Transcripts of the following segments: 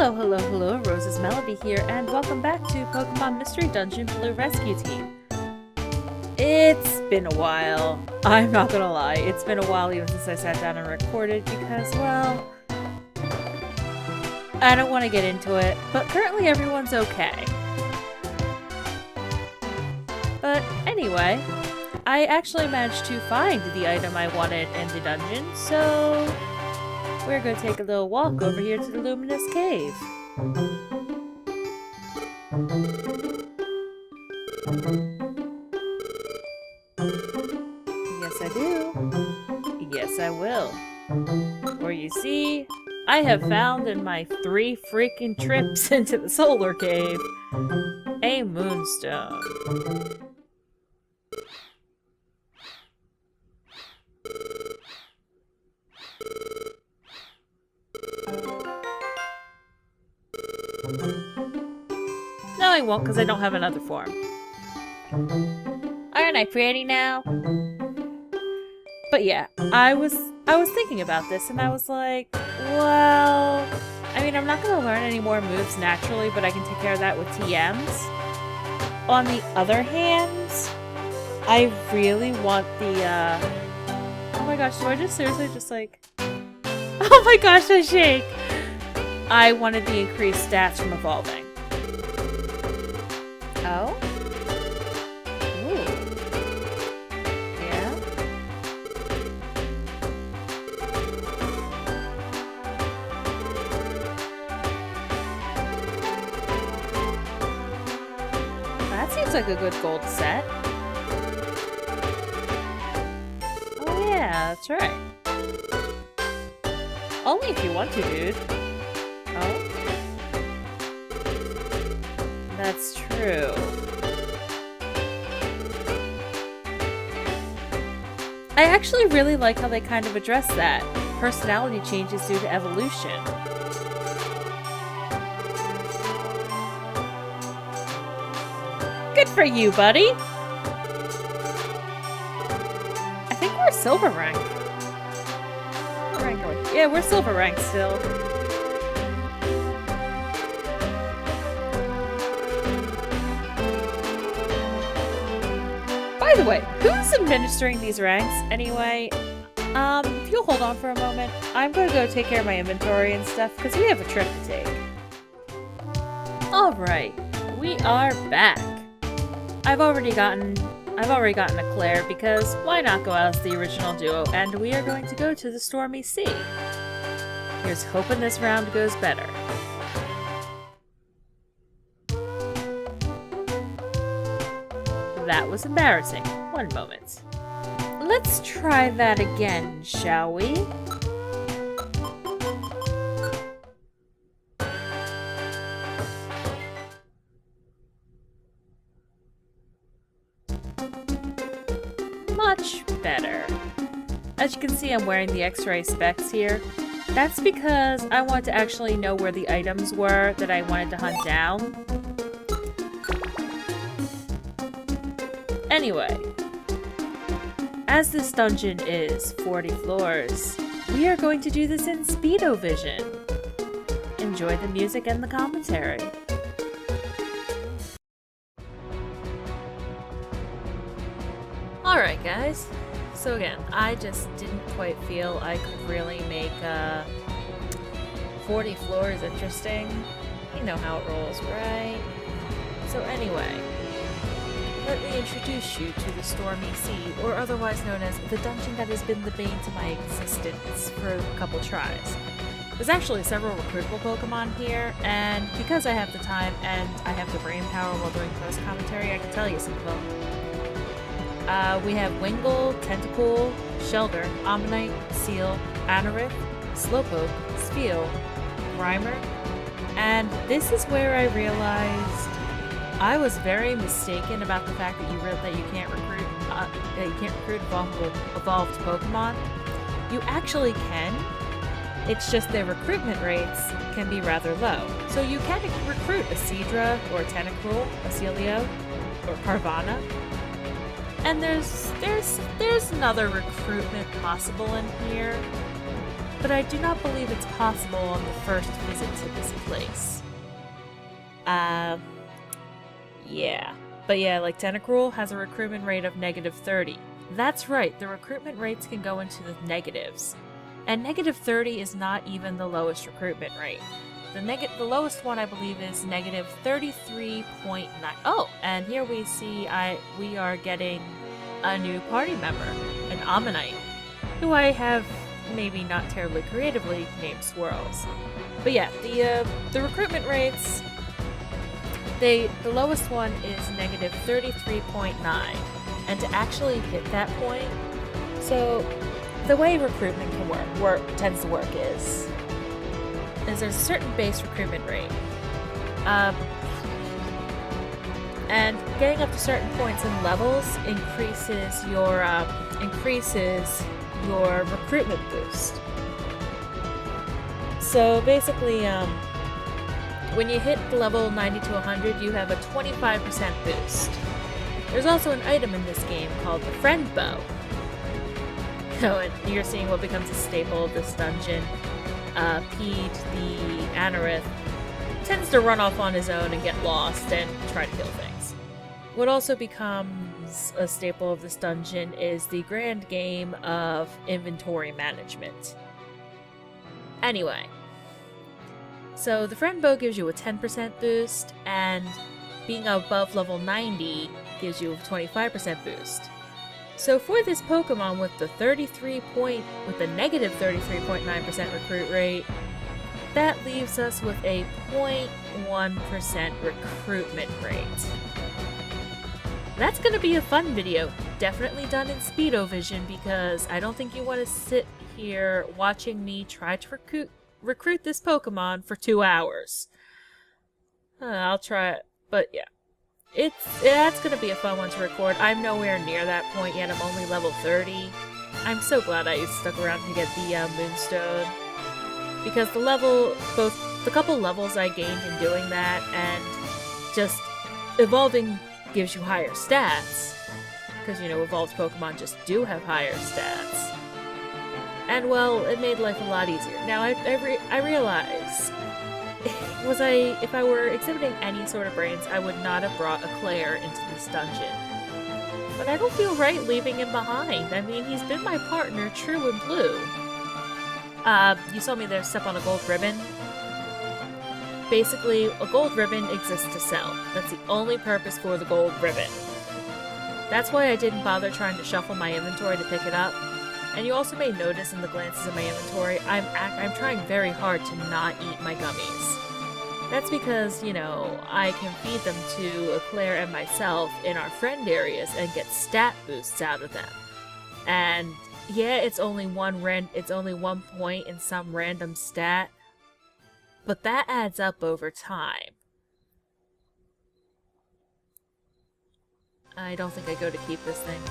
Hello, hello, hello, Rose's Melody here, and welcome back to Pokemon Mystery Dungeon Blue Rescue Team. It's been a while. I'm not gonna lie, it's been a while even since I sat down and recorded because, well, I don't want to get into it, but currently everyone's okay. But anyway, I actually managed to find the item I wanted in the dungeon, so we're going to take a little walk over here to the Luminous Cave. Yes, I do. Yes, I will. For you see, I have found in my 3 freaking trips into the Solar Cave a moonstone. No, I won't, because I don't have another form. Aren't I pretty now? But yeah, I was thinking about this, and I was like, well, I mean, I'm not going to learn any more moves naturally, but I can take care of that with TMs. On the other hand, I really want the, oh my gosh, do I just seriously just like, oh my gosh, I shake! I wanted the increased stats from evolving. Oh? Ooh. Yeah? That seems like a good goal to set. Oh yeah, that's right. Only if you want to, dude. Oh? That's true. I actually really like how they kind of address that. Personality changes due to evolution. Good for you, buddy! I think we're silver rank. What rank are we? Yeah, we're silver rank still. By the way, who's administering these ranks anyway? If you'll hold on for a moment, I'm gonna go take care of my inventory and stuff because we have a trip to take. Alright, we are back. I've already gotten a Claire because why not go out as the original duo, and we are going to go to the Stormy Sea. Here's hoping this round goes better. That was embarrassing. One moment. Let's try that again, shall we? Much better. As you can see, I'm wearing the X-ray specs here. That's because I want to actually know where the items were that I wanted to hunt down. Anyway, as this dungeon is 40 floors, we are going to do this in Speedo Vision. Enjoy the music and the commentary. Alright guys, so again, I just didn't quite feel I could really make 40 floors interesting. You know how it rolls, right? So anyway, let me introduce you to the Stormy Sea, or otherwise known as the dungeon that has been the bane to my existence for a couple tries. There's actually several recruitable Pokemon here, and because I have the time and I have the brain power while doing post commentary, I can tell you some of them. We have Wingull, Tentacool, Shelder, Ammonite, Seal, Anorith, Slowpoke, Spheal, Grimer, and this is where I realized I was very mistaken about the fact that you can't recruit evolved Pokemon. You actually can. It's just their recruitment rates can be rather low. So you can recruit a Seadra or a Tentacruel, a Celio, or Carvana. And there's another recruitment possible in here. but I do not believe it's possible on the first visit to this place. Yeah. But yeah, like Tentacruel has a recruitment rate of -30. That's right, the recruitment rates can go into the negatives. And -30 is not even the lowest recruitment rate. The lowest one, I believe, is -33.9. Oh, and here we see we are getting a new party member, an Ammonite, who I have maybe not terribly creatively named Swirls. But yeah, the recruitment rates, the lowest one is -33.9, and to actually hit that point, so the way recruitment can tends to work is there's a certain base recruitment rate, and getting up to certain points and levels increases your recruitment boost. So basically, when you hit level 90 to 100, you have a 25% boost. There's also an item in this game called the Friend Bow. Oh, and you're seeing what becomes a staple of this dungeon. Pete, the Anorith, tends to run off on his own and get lost and try to kill things. What also becomes a staple of this dungeon is the grand game of inventory management. Anyway, so the Friend Bow gives you a 10% boost, and being above level 90 gives you a 25% boost. So for this Pokemon with the -33.9% recruit rate, that leaves us with a 0.1% recruitment rate. That's gonna be a fun video, definitely done in Speedovision, because I don't think you want to sit here watching me try to recruit this Pokemon for 2 hours. I'll try it, but yeah. That's gonna be a fun one to record. I'm nowhere near that point yet. I'm only level 30. I'm so glad I stuck around to get the Moonstone, because the couple levels I gained in doing that, and just evolving gives you higher stats, because, you know, evolved Pokemon just do have higher stats. And, well, it made life a lot easier. Now, I realize, if I were exhibiting any sort of brains, I would not have brought Eclair into this dungeon. But I don't feel right leaving him behind. I mean, he's been my partner, true and blue. You saw me there step on a gold ribbon. Basically, a gold ribbon exists to sell. That's the only purpose for the gold ribbon. That's why I didn't bother trying to shuffle my inventory to pick it up. And you also may notice in the glances of my inventory, I'm trying very hard to not eat my gummies. That's because, you know, I can feed them to Eclair and myself in our friend areas and get stat boosts out of them. And yeah, it's only one point in some random stat, but that adds up over time. I don't think I go to keep this thing.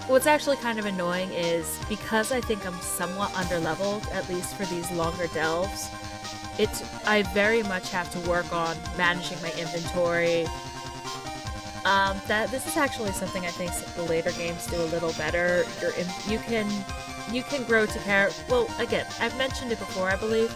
What's actually kind of annoying is, because I think I'm somewhat underleveled, at least for these longer delves, I very much have to work on managing my inventory. This is actually something I think the later games do a little better. You can grow to well, again, I've mentioned it before, I believe.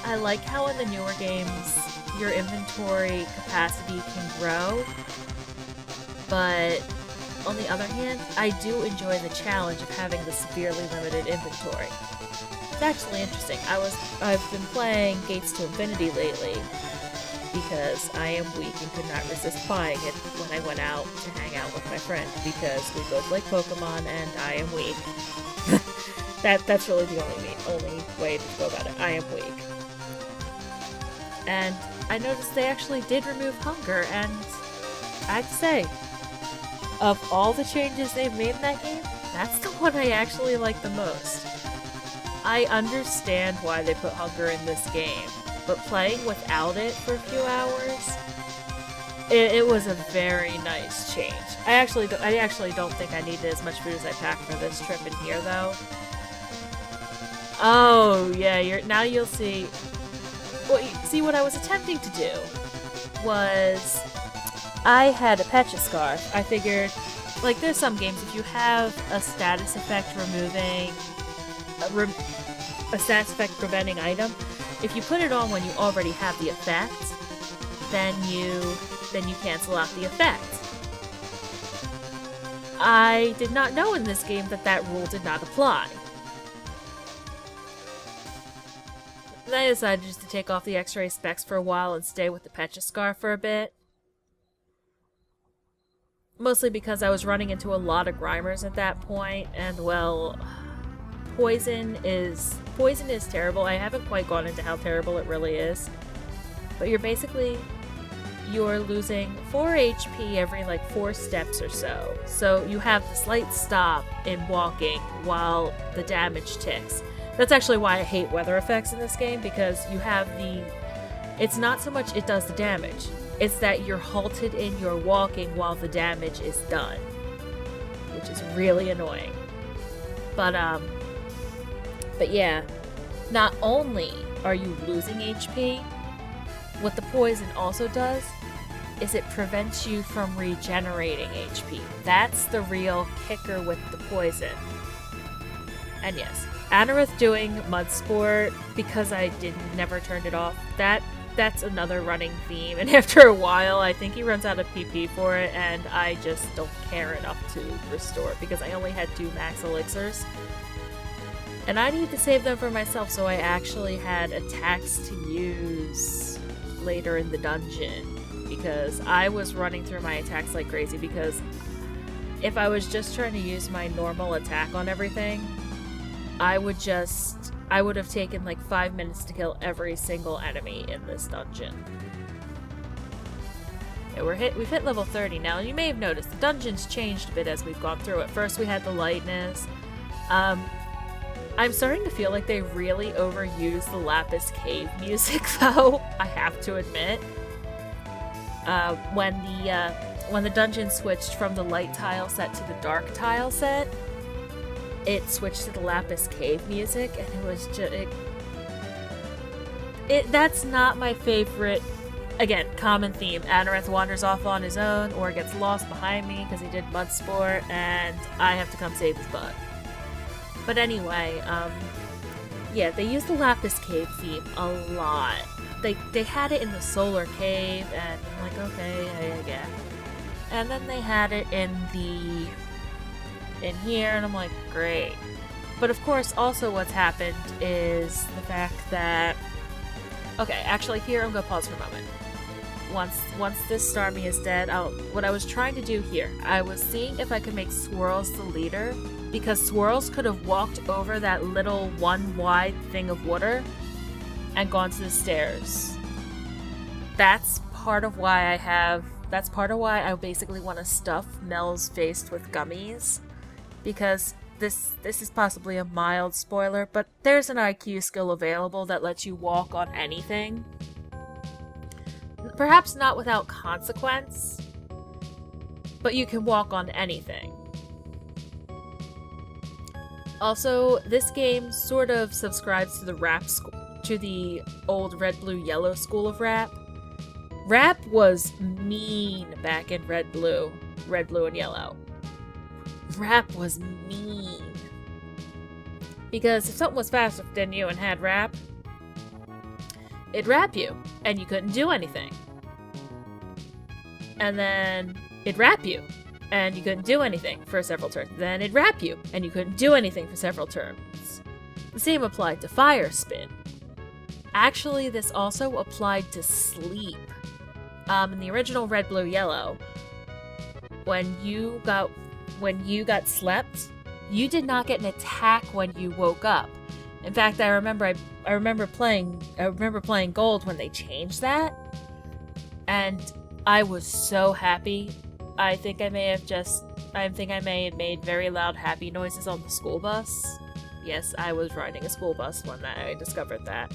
I like how in the newer games your inventory capacity can grow, but on the other hand, I do enjoy the challenge of having the severely limited inventory. It's actually interesting. I've been playing Gates to Infinity lately because I am weak and could not resist buying it when I went out to hang out with my friend, because we both like Pokemon and I am weak. That's really the only way to go about it. I am weak. And I noticed they actually did remove hunger, and I have to say, of all the changes they've made in that game, that's the one I actually like the most. I understand why they put hunger in this game, but playing without it for a few hours, it was a very nice change. I actually don't think I needed as much food as I packed for this trip in here, though. Oh yeah, now you'll see. Well, see, what I was attempting to do was, I had a Pecha Scarf. I figured, like, there's some games, if you have a status effect removing a status effect preventing item, if you put it on when you already have the effect, then you cancel out the effect. I did not know in this game that that rule did not apply. And I decided just to take off the X-ray specs for a while and stay with the Pecha Scar for a bit. Mostly because I was running into a lot of Grimers at that point, and well, Poison is terrible. I haven't quite gone into how terrible it really is. But you're losing 4 HP every like 4 steps or so. So you have this slight stop in walking while the damage ticks. That's actually why I hate weather effects in this game, because you have it's not so much it does the damage, it's that you're halted in your walking while the damage is done, which is really annoying. But yeah, not only are you losing HP, what the poison also does is it prevents you from regenerating HP. That's the real kicker with the poison. And yes, Anorith doing Mud Sport, because I never turned it off, that's another running theme, and after a while I think he runs out of PP for it, and I just don't care enough to restore it, because I only had 2 max elixirs. And I need to save them for myself, so I actually had attacks to use later in the dungeon, because I was running through my attacks like crazy, because if I was just trying to use my normal attack on everything, I would have taken like 5 minutes to kill every single enemy in this dungeon. Yeah, we've hit level 30 now, and you may have noticed the dungeon's changed a bit as we've gone through it. First we had the lightness. I'm starting to feel like they really overused the Lapis Cave music, though, I have to admit. When the dungeon switched from the light tile set to the dark tile set, it switched to the Lapis Cave music, and it was just... That's not my favorite... Again, common theme. Anorith wanders off on his own, or gets lost behind me because he did Mud Sport, and I have to come save his butt. But anyway, yeah, they used the Lapis Cave theme a lot. They had it in the Solar Cave, and I'm like, okay, I guess. And then they had it in here, and I'm like, great. But of course, also what's happened is the fact that... Okay, actually here, I'm gonna pause for a moment. Once this Stormy is dead, what I was trying to do here, I was seeing if I could make Swirls the leader, because Swirls could have walked over that little one wide thing of water and gone to the stairs. That's part of why I basically want to stuff Mel's face with gummies, because this is possibly a mild spoiler, but there's an IQ skill available that lets you walk on anything. Perhaps not without consequence, but you can walk on anything. Also, this game sort of subscribes to the old red, blue, yellow school of rap. Rap was mean back in red, blue, and yellow. Rap was mean. Because if something was faster than you and had rap, it'd rap you, and you couldn't do anything. And then it'd rap you, and you couldn't do anything for several turns. Then it'd rap you, and you couldn't do anything for several turns. The same applied to Fire Spin. Actually, this also applied to Sleep. In the original Red, Blue, Yellow, when you got slept, you did not get an attack when you woke up. In fact, I remember playing Gold when they changed that, and I was so happy. I think I may have made very loud happy noises on the school bus. Yes, I was riding a school bus when I discovered that.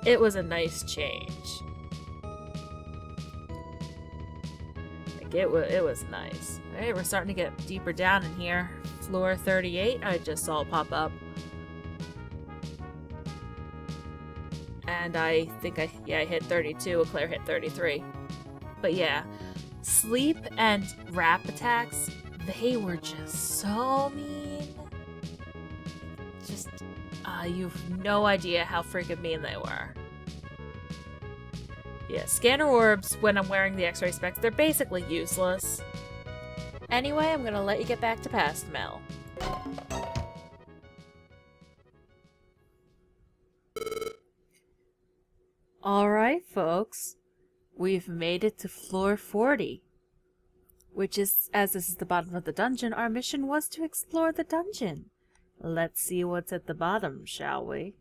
It was a nice change. Like, it was nice. Alright, we're starting to get deeper down in here. Floor 38, I just saw pop up. And I think I hit 32, Claire hit 33. But yeah, Sleep and Rap attacks, they were just so mean. You've no idea how freaking mean they were. Yeah, scanner orbs, when I'm wearing the X-ray specs, they're basically useless. Anyway, I'm gonna let you get back to past Mel. Alright, folks. We've made it to floor 40. Which is, as this is the bottom of the dungeon, our mission was to explore the dungeon. Let's see what's at the bottom, shall we?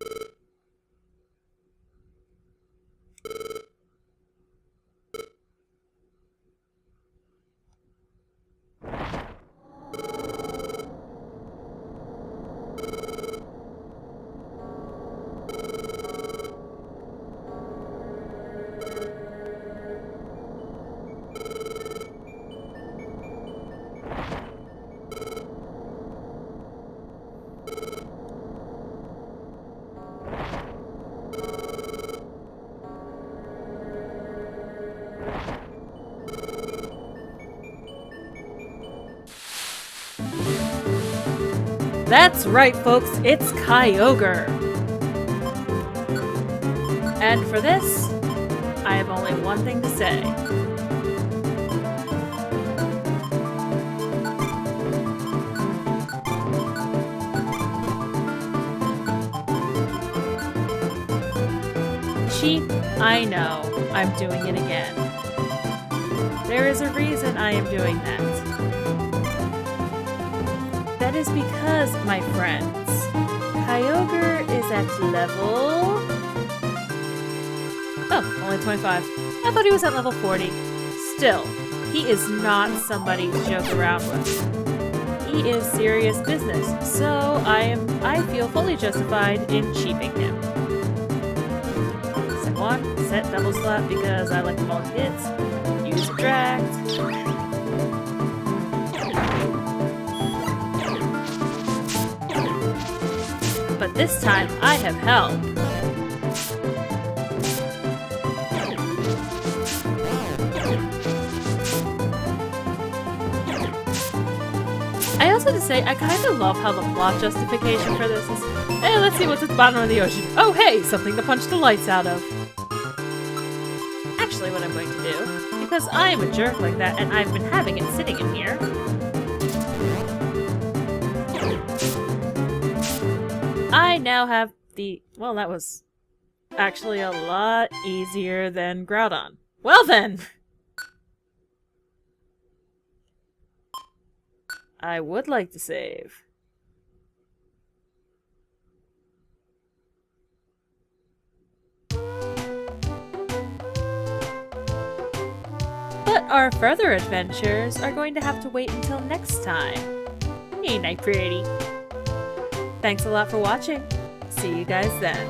That's right, folks, it's Kyogre! And for this, I have only one thing to say. Chief, I know, I'm doing it again. There is a reason I am doing that. That is because, my friends, Kyogre is at level... Oh, only 25. I thought he was at level 40. Still, he is not somebody to joke around with. He is serious business, so I feel fully justified in chiefing him. Set 1, set double slap because I like the multi-hits. Use subtract. But this time, I have help. I also have to say, I kind of love how the plot justification for this is, hey, let's see what's at the bottom of the ocean. Oh, hey, something to punch the lights out of. Actually, what I'm going to do, because I am a jerk like that, and I've been having it sitting in here, I now have the... Well, that was actually a lot easier than Groudon. Well then! I would like to save. But our further adventures are going to have to wait until next time. Hey, Night Pretty. Thanks a lot for watching. See you guys then.